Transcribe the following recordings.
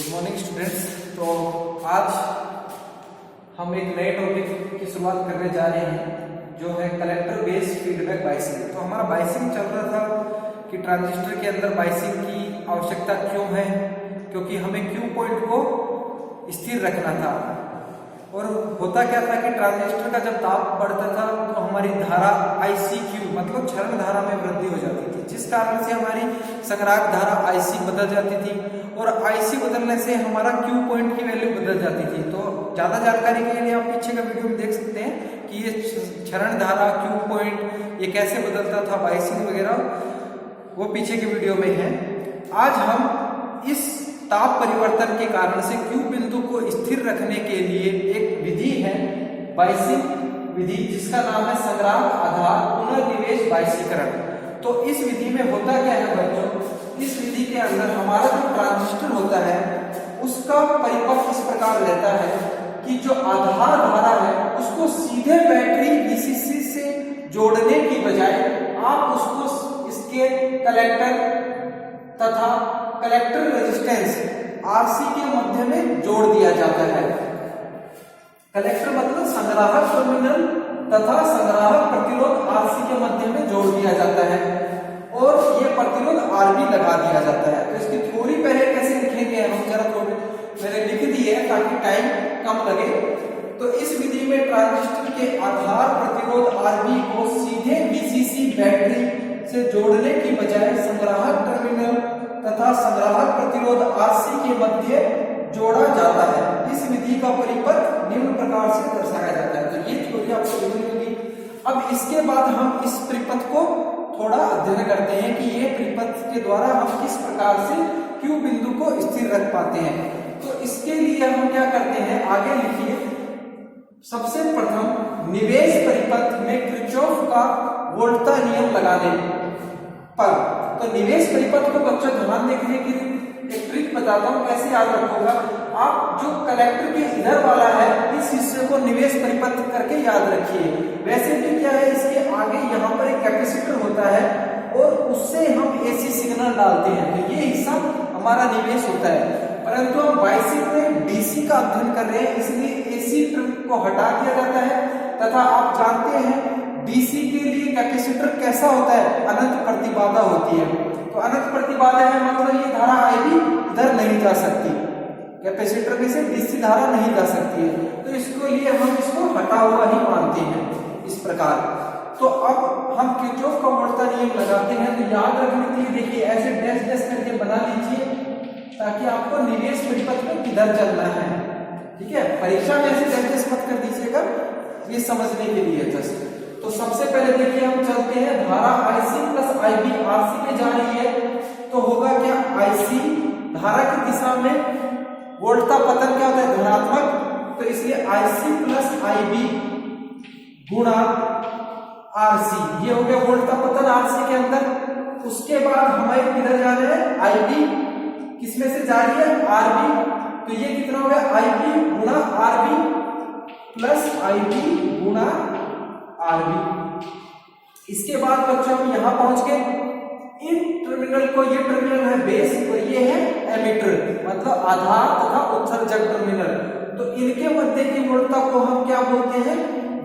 Good morning students. तो आज हम एक नए टॉपिक की शुरुआत करने जा रहे हैं जो है कलेक्टर बेस्ड फीडबैक बाइसिंग। तो हमारा बाइसिंग चल रहा था कि ट्रांजिस्टर के अंदर बाइसिंग की आवश्यकता क्यों है, क्योंकि हमें क्यू पॉइंट को स्थिर रखना था। और होता क्या था कि ट्रांजिस्टर का जब ताप बढ़ता था तो हमारी धारा ICQ मतलब क्षरण धारा में वृद्धि हो जाती थी, जिस कारण से हमारी संग्राहक धारा IC बदल जाती थी और IC बदलने से हमारा क्यू पॉइंट की वैल्यू बदल जाती थी। तो ज्यादा जानकारी के लिए आप पीछे का वीडियो में देख सकते हैं कि ये क्षरण धारा, क्यू पॉइंट ये कैसे बदलता था, बाइसिंग वगैरह, वो पीछे के वीडियो में है। आज हम इस ताप परिवर्तन के कारण से क्यू बिंदु को स्थिर रखने के लिए एक विधि है बाइसिंग विधि, जिसका नाम है संग्राहक आधार पुनर्निवेश बाइसीकरण। तो इस विधि में होता क्या है बच्चों, इस विधि के अंदर हमारा जो ट्रांजिस्टर होता है उसका परिपथ इस प्रकार रहता है कि जो आधार धारा है उसको सीधे बैटरी VCC से जोड़ने की बजाय आप उसको इसके कलेक्टर तथा कलेक्टर रेजिस्टेंस RC के मध्य में जोड़ दिया जाता है। कलेक्टर मतलब संग्राहक टर्मिनल तथा संग्राहक प्रतिरोध RC के मध्य में जोड़ दिया जाता है और ये प्रतिरोध RB लगा दिया जाता है। तो इसकी थोड़ी पहले कैसे लिखेंगे हम, जरा थोड़ी मैंने लिख दी है ताकि टाइम कम लगे। तो इस विधि में ट्रांजिस्टर के आधार प्रतिरोध RB को सीधे VCC बैटरी से जोड़ने की बजाय संग्राहक टर्मिनल तथा संग्राहक प्रतिरोध RC के मध्य जोड़ा जाता है। इस विधि का परिपथ निम्न प्रकार से दर्शाया जाता है। तो ये थ्योरी आपको समझ होगी। अब इसके बाद हम इस परिपथ को थोड़ा अध्ययन करते हैं कि ये परिपथ के द्वारा हम किस प्रकार से क्यू बिंदु को स्थिर रख पाते हैं। तो इसके लिए हम क्या करते हैं, आगे लिखिए। सबसे प्रथम निवेश परिपथ में किरचॉफ का वोल्टा नियम लगाने पर, तो निवेश परिपथ को बच्चों ध्यान देखने की एक ट्रिक बताता हूं कैसे याद रखोगा। आप जो कलेक्टर के इधर वाला है इस हिस्से को निवेश परिपथ करके याद रखिए। वैसे भी क्या है, इसके आगे यहाँ पर एक कैपेसिटर होता है और उससे हम AC सिग्नल डालते हैं, तो ये हिस्सा हमारा निवेश होता है। परंतु हम बाइसिंग में DC का अध्ययन कर रहे हैं, इसलिए AC टर्म को हटा दिया जाता है तथा आप जानते हैं DC के लिए कैपेसिटर कैसा होता है, अनंत प्रतिबाधा होती है। तो अनंत प्रतिबाधा है मतलब ये धारा IB इधर नहीं जा सकती, कैपेसिटर में से DC धारा नहीं जा सकती है, तो इसके लिए हम इसको हटा हुआ ही मानते हैं इस प्रकार। तो अब हम किरचॉफ का वोल्टा नियम लगाते हैं। तो याद रखने के लिए देखिए ऐसे डैश डैश करके बना लीजिए ताकि आपको निवेश परिपथ में किधर चलना है, ठीक है। परीक्षा में ऐसे डैश डैश मत कर दीजिएगा, ये समझने के लिए जस्ट। तो सबसे पहले देखिए हम चलते हैं, धारा IC प्लस IB RC में जा रही है, तो होगा क्या, IC धारा की दिशा में वोल्टा पतन क्या होता है, धनात्मक, तो इसलिए IC प्लस IB गुणा RC, ये हो गया वोल्टा पतन RC के अंदर। उसके बाद हमें किधर जाना है, IB किसमें से जा रही है, RB, तो ये कितना हो गया, IB गुणा RB प्लस IB गुणा RB। इसके बाद बच्चों हम यहां पहुंच गए। इन टर्मिनल को, ये टर्मिनल है बेस और ये है एमिटर मतलब आधार तथा उत्सर्जक टर्मिनल। तो इनके मध्य की वोल्टता को हम क्या बोलते हैं,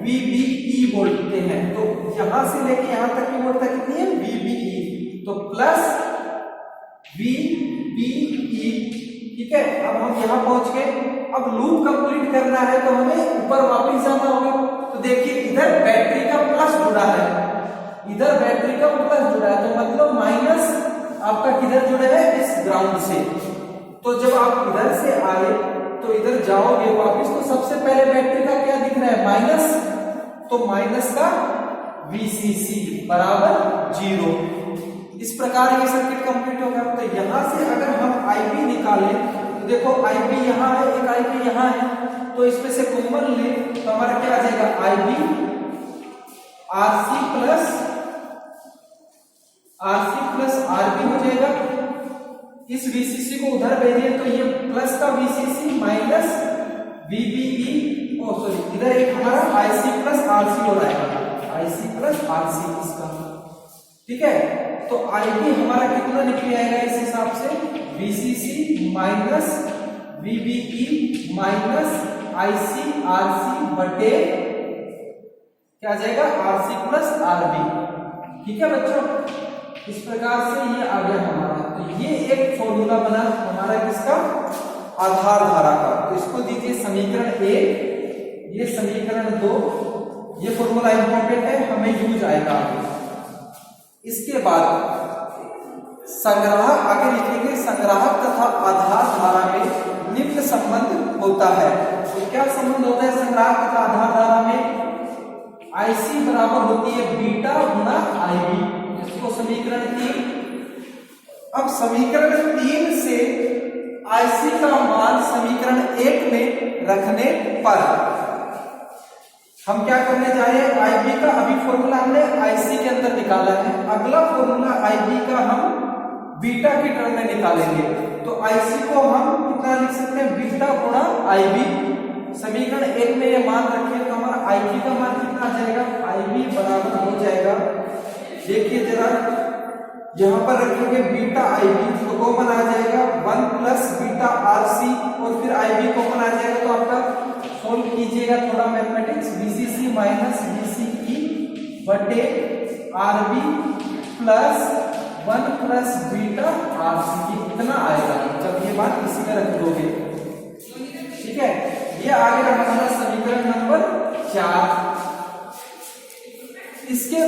VBE बोलते हैं। तो यहां से लेके यहां तक की वोल्टता कितनी है, VBE, तो प्लस VBE, ठीक है। अब हम यहां पहुंच गए। अब लूप कंप्लीट करना है तो हमें ऊपर वापस जाना होगा। तो देखिए इधर बैटरी का प्लस जुड़ा है, इधर बैटरी का प्लस जुड़ा है, तो मतलब माइनस आपका किधर जुड़ा है, इस ग्राउंड से। तो जब आप इधर से आए तो इधर जाओगे वापस, तो सबसे पहले बैटरी का क्या दिख रहा है, माइनस, तो माइनस का VCC बराबर 0। इस प्रकार ये सर्किट कंप्लीट होगा। तो यहां से अगर हम IB निकालें तो देखो IB यहाँ है, एक IB यहाँ है, तो इसमें से कॉमन ले तो हमारा क्या आ जाएगा, IB RC प्लस RB हो जाएगा। इस VCC को उधर भेजिए तो ये प्लस का VCC माइनस VBE, ओ सॉरी इधर एक हमारा IC प्लस RC हो रहा है, IC प्लस RC इसका, ठीक है। तो IB हमारा कितना निकल आएगा इस हिसाब से, VCC minus VBE minus ICRC बटे क्या आ जाएगा RC प्लस RB। ठीक है बच्चों, इस प्रकार से ये आ गया हमारा। तो ये एक फॉर्मूला बना हमारा किसका, आधार धारा का। तो इसको दीजिए समीकरण 1, ये समीकरण 2, ये फॉर्मूला इंपॉर्टेंट है, हमें यूज आएगा। इसके बाद संग्राहक आगे लिखेंगे, संग्राहक तथा आधार धारा में निम्न संबंध होता है। तो क्या संबंध होता है संग्राहक तथा आधार धारा में? IC बराबर होती है बीटा गुना IB, इसको समीकरण 3। अब समीकरण 3 से IC का मान समीकरण 1 में रखने पर हम क्या करने जा रहे हैं, IB का अभी फॉर्मूला हमने IC के अंदर निकाला है, अगला फॉर्मूला IB का हम बीटा की टर्म में निकालेंगे। तो IC को हम कितना लिख सकते हैं, बीटा गुणा IB। समीकरण 1 में ये मान रखें तो हमारा IB का मान कितना आ जाएगा, IB बराबर हो जाएगा, देखिए जरा यहां पर रखेंगे बीटा IB तो कॉमन आ जाएगा 1 प्लस बीटा RC और फिर IB कॉमन आ जाएगा। तो आपका सोल्व कीजिएगा थोड़ा मैथमेटिक्स, VCC माइनस VCE बटे RB plus 1 plus beta RC, इतना आएगा जब ये बात इसी में रख दोगे। ठीक है, ये आ गया हमारा समीकरण नंबर 4। इसके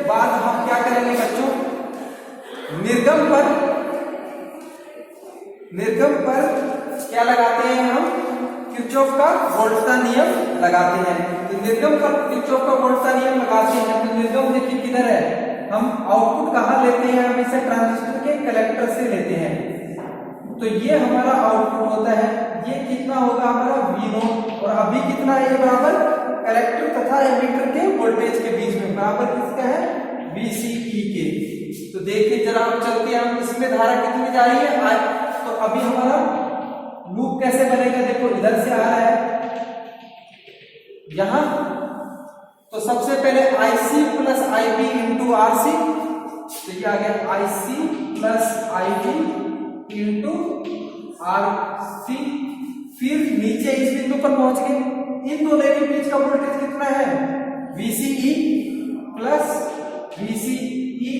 बाद हम क्या करेंगे बच्चों, निर्गम पर क्या लगाते हैं हम, किरचॉफ का वोल्ट का नियम लगाते हैं। तो निर्गम पर किरचॉफ का वोल्ट का नियम लगाते हैं। तो निर्गम देखिए किधर है, हम आउटपुट कहां लेते हैं, हम इसे ट्रांजिस्टर के कलेक्टर से लेते हैं। तो ये हमारा आउटपुट होता है, ये कितना होगा हमारा V0, और अभी कितना है, ये बराबर कलेक्टर तथा एमिटर के वोल्टेज के बीच में बराबर किसका है, VCE के। तो देखिए जरा हम चलते हैं, हम इसमें धारा कितनी जा रही है, तो अभी हमारा लूप कैसे बनेगा, देखो इधर से आ रहा है यहां, तो सबसे पहले IC plus IB into RC, तो ये आ गया IC plus IB into RC। फिर नीचे इस बिंदु पर पहुंच गए, इन दोनों के बीच का वोल्टेज कितना है, VCE प्लस VCE।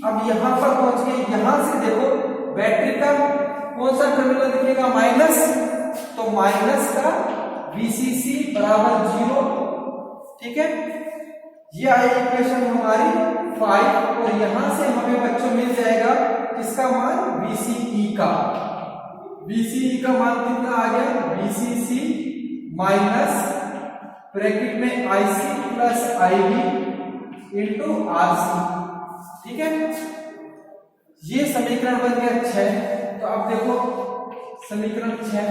अब यहां पर पहुंच गए, यहां से देखो बैटरी का कौन सा टर्मिनल दिखेगा, माइनस, तो माइनस का VCC बराबर 0। ठीक है, ये आई इक्वेशन हमारी 5, और यहां से हमें बच्चों मिल जाएगा किसका मान, VCE का। VCE का मान कितना आ गया, VCC माइनस ब्रैकेट में IC plus IB into RC। ठीक है, ये समीकरण बन गया 6। तो अब देखो समीकरण 6।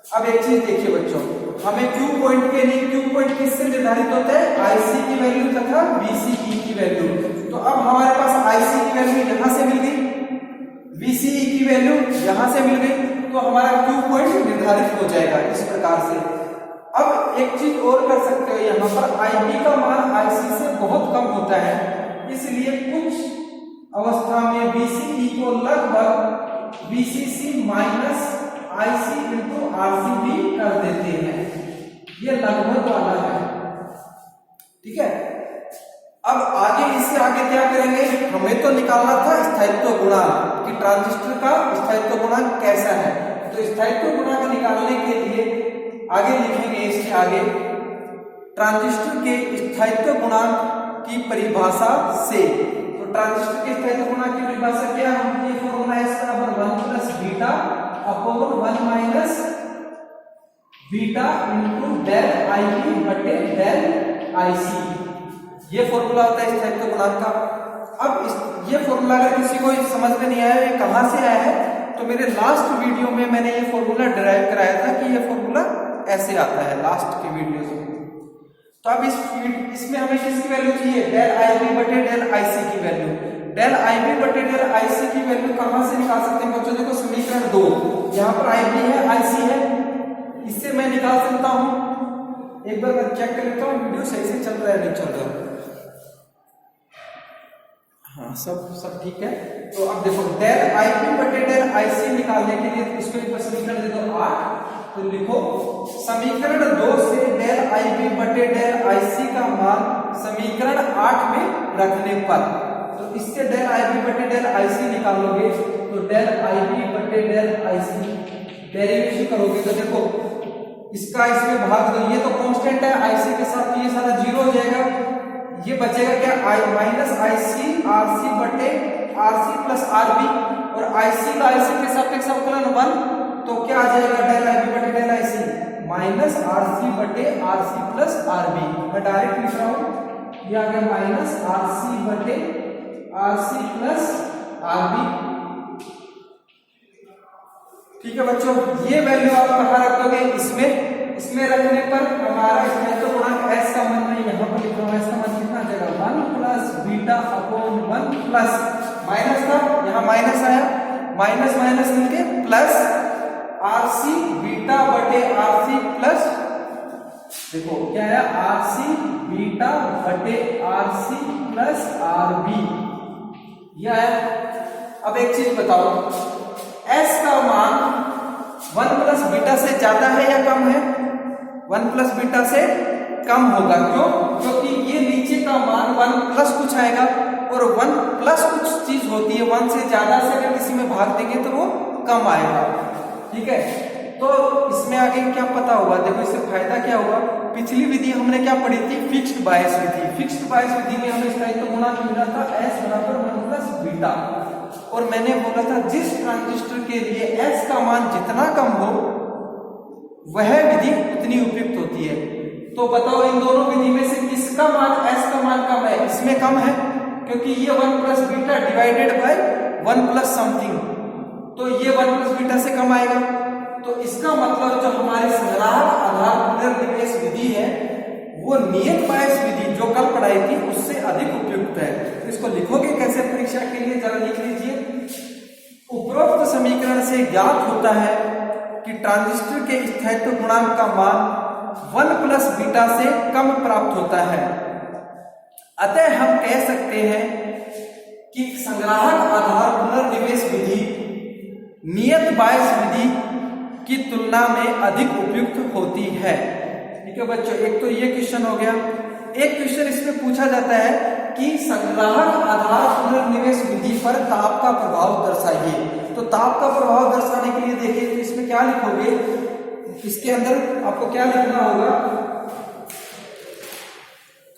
अब एक चीज देखिए बच्चों, हमें क्यू पॉइंट के लिए, क्यू पॉइंट किससे निर्धारित होता है, IC की वैल्यू तथा VCE की वैल्यू। तो अब हमारे पास IC की वैल्यू यहां से मिल गई, VCE की वैल्यू यहां से मिल गई, तो हमारा क्यू पॉइंट निर्धारित हो जाएगा इस प्रकार से। अब एक चीज और कर सकते हो, यहां पर IB का मान IC से बहुत कम होता है, इसलिए कुछ अवस्था में VCE को लगभग VCC minus IC into RC भी कर देते हैं, ये लगभग वाला है। ठीक है, अब आगे इससे आगे क्या करेंगे, हमें तो निकालना था स्थायित्व गुणांक कि ट्रांजिस्टर का स्थायित्व गुणांक कैसा है। तो स्थायित्व गुणांक निकालने के लिए आगे लिखेंगे, इसके आगे ट्रांजिस्टर के स्थायित्व गुणांक की परिभाषा से। तो ट्रांजिस्टर के स्थायित्व गुणांक की परिभाषा क्या है, ये फॉर्मूला है इसका, 1 plus beta upon 1 minus beta into del IB बटे डेल IC, ये फॉर्मूला होता है स्थायित्व गुणांक का। अब ये फॉर्मूला अगर किसी को समझ में नहीं आया ये कहां से आया है, तो मेरे लास्ट वीडियो में मैंने ये फॉर्मूला डिराइव कराया था कि ये फॉर्मूला ऐसे आता है लास्ट के वीडियोस में। तो अब इसमें हमें किसकी वैल्यू चाहिए, डेल IB बटे डेल IC की वैल्यू। डेल IB बटे डेल IC की वैल्यू कहां से निकाल सकते हैं बच्चों, देखो समीकरण 2, यहाँ पर IB है IC है, इससे मैं निकाल सकता हूं। एक बार मैं चेक कर लेता हूँ वीडियो सही से चल रहा है नहीं चल रहा। हाँ, सब ठीक है। तो अब देखो डेल आईपी बटे डेल आईसी निकालने के लिए इसको एक समीकरण दे दो 8। तो लिखो समीकरण 2 से डेल आईपी बटे डेल आईसी का मान समीकरण 8 में रखने पर, तो इससे डेल आईपी बटे डेल आईसी निकालोगे तो डेल आईपी बटे डेल आईसी डेरिवेशन करोगे तो देखो इसका इसमें भाग दो, ये तो कांस्टेंट है आईसी के साथ, तो ये सारा जीरो हो जाएगा। ये बचेगा क्या माइनस आईसी आरसी बटे आरसी प्लस आरबी, और आईसी का आईसी के सापेक्ष अवकलन 1, तो क्या आ जाएगा डेल आईबी बटे डेल आईसी माइनस आरसी बटे आरसी प्लस आरबी। मैं डायरेक्ट लिख रहा हूं, ये आ गया माइनस आरसी बटे आरसी प्लस आरबी। ठीक है बच्चों, ये वैल्यू आप कहां रख दोगे, इसमें रखने पर हमारा इसमें तो गुणांक s का मान मैं यहां पर लिख रहा हूं, s का मान कितना आ जाएगा 1 plus beta upon 1 plus minus था, यहां माइनस आया, माइनस माइनस मिलके प्लस आरसी बीटा बटे आरसी प्लस, देखो क्या है आरसी बीटा बटे आरसी प्लस आरबी, यह है। अब एक चीज बताओ, s का मान 1 प्लस बीटा से ज्यादा है या कम है? 1 प्लस बीटा से कम होगा, क्यों? क्योंकि ये नीचे का मान 1 प्लस कुछ आएगा, और 1 प्लस कुछ चीज होती है 1 से ज्यादा से अगर किसी में भाग देंगे तो वो कम आएगा। ठीक है, तो इसमें आगे क्या पता होगा, देखो इससे फायदा क्या हुआ, पिछली विधि हमने क्या पढ़ी थी, फिक्स्ड बायस विधि। फिक्स्ड बायस विधि में हमें स्थायित्व गुणांक मिला था s बराबर 1 प्लस बीटा, और मैंने बोला था जिस ट्रांजिस्टर के लिए s का मान जितना कम हो वह विधि उतनी उपयुक्त होती है। तो बताओ इन दोनों विधि में से किसका मान s का मान कम है? इसमें कम है, क्योंकि ये 1 plus beta divided by 1 plus something, तो ये 1 प्लस बीटा से कम आएगा। तो इसका मतलब जो हमारी संग्राहक आधार पुनर्निवेश विधि है वो नियत बायस विधि जो कल पढ़ाई थी उससे अधिक उपयुक्त है। तो इसको लिखोगे कैसे परीक्षा के लिए, जरा लिख लीजिए। उपरोक्त समीकरण से ज्ञात होता है कि ट्रांजिस्टर के स्थायित्व गुणांक का मान 1 प्लस बीटा से कम प्राप्त होता है, अतः हम कह सकते हैं कि संग्राहक आधार पुनर्निवेश विधि नियत बायस विधि की तुलना में अधिक उपयुक्त होती है। ठीक है बच्चों, एक तो ये क्वेश्चन हो गया। एक क्वेश्चन इसमें पूछा जाता है कि संग्राहक आधार पुनर्निवेश विधि पर ताप का प्रभाव दर्शाइए। तो ताप का प्रभाव दर्शाने के लिए देखिए तो इसमें क्या लिखोगे, इसके अंदर आपको क्या लिखना होगा,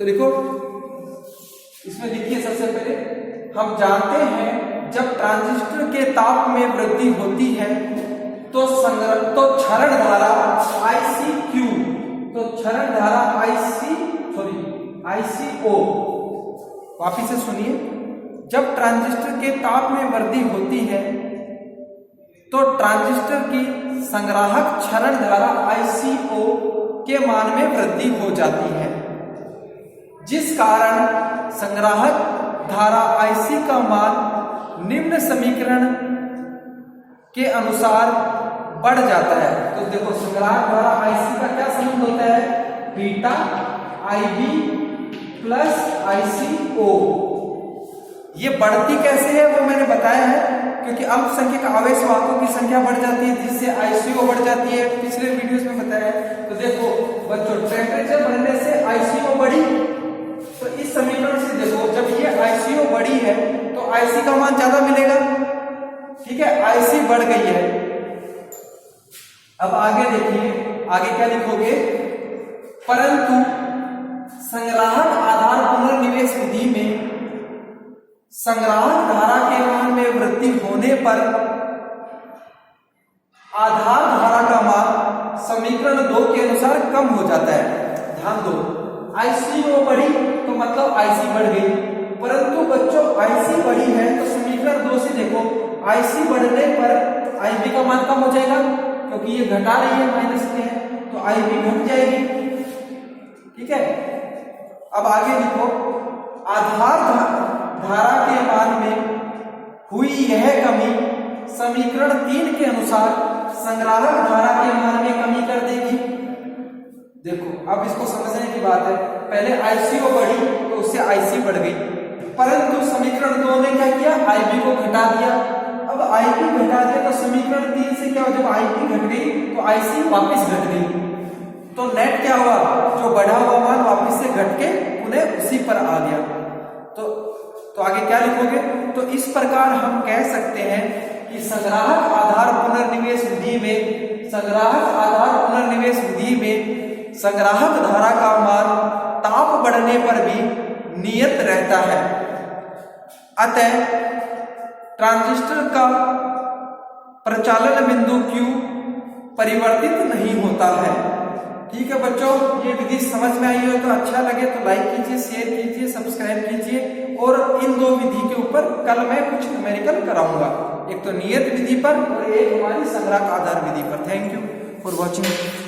तो देखो इसमें लिखिए सबसे पहले, हम जानते हैं जब ट्रांजिस्टर के ताप में वृद्धि होती है तो क्षरण धारा ICQ, तो क्षरण धारा ICO, वापिस से सुनिए, जब ट्रांजिस्टर के ताप में वृद्धि होती है तो ट्रांजिस्टर की संग्राहक क्षरण धारा ICO के मान में वृद्धि हो जाती है, जिस कारण संग्राहक धारा IC का मान निम्न समीकरण के अनुसार बढ़ जाता है। तो देखो संग्राहक धारा IC का क्या संबंध होता है, बीटा IB प्लस ICO। ये बढ़ती कैसे है वो मैंने बताया है, क्योंकि अल्पसंख्यक आवेश वाहकों की संख्या बढ़ जाती है जिससे ICO बढ़ जाती है, पिछले वीडियोस में बताया है। तो देखो बच्चों, टेम्परेचर बढ़ने से ICO बढ़ी, तो इस समीकरण से देखो जब ये ICO बढ़ी है तो IC का मान ज्यादा मिलेगा। ठीक है, IC बढ़ गई है। अब आगे देखिए, आगे क्या लिखोगे, परंतु संग्राहक आधार पुनर्निवेश विधि में संग्राहक धारा के मान में वृद्धि होने पर आधार धारा का मान समीकरण 2 के अनुसार कम हो जाता है। ध्यान दो, ICO बढ़ी तो मतलब IC बढ़ गई, परंतु बच्चों IC बढ़ी है तो समीकरण 2 से देखो IC बढ़ने पर IB का मान कम हो जाएगा, क्योंकि ये घटा रही है माइनस में है, तो IB घट जाएगी। ठीक है, अब आगे लिखो, आधार धारा के मान में हुई यह कमी समीकरण 3 के अनुसार संग्राहक धारा के मान में कमी कर देगी। देखो अब इसको समझने की बात है, पहले ICO बढ़ी तो उससे IC बढ़ गई, परंतु समीकरण 2 ने क्या किया, IB को घटा दिया। अब IB घटा दिया तो समीकरण 3 से क्या हो, जब IB घट गई तो IC वापस घट गई, तो नेट क्या हुआ, जो बढ़ा हुआ मान वापस से घट के उन्हें उसी पर आ गया। तो आगे क्या लिखोगे, तो इस प्रकार हम कह सकते हैं कि संग्राहक आधार पुनर्निवेश विधि में, संग्राहक आधार पुनर्निवेश विधि में संग्राहक धारा का मान ताप बढ़ने पर भी नियत रहता है। अतः ट्रांजिस्टर का प्रचालन बिंदु Q परिवर्तित नहीं होता है। ठीक है बच्चों, ये विधि समझ में आई हो तो अच्छा लगे तो लाइक कीजिए, शेयर कीजिए, सब्सक्राइब कीजिए। और इन दो विधि के ऊपर कल मैं कुछ न्यूमेरिकल कराऊंगा, एक तो नियत विधि पर और एक हमारी संग्राहक आधार विधि पर। Thank you for watching.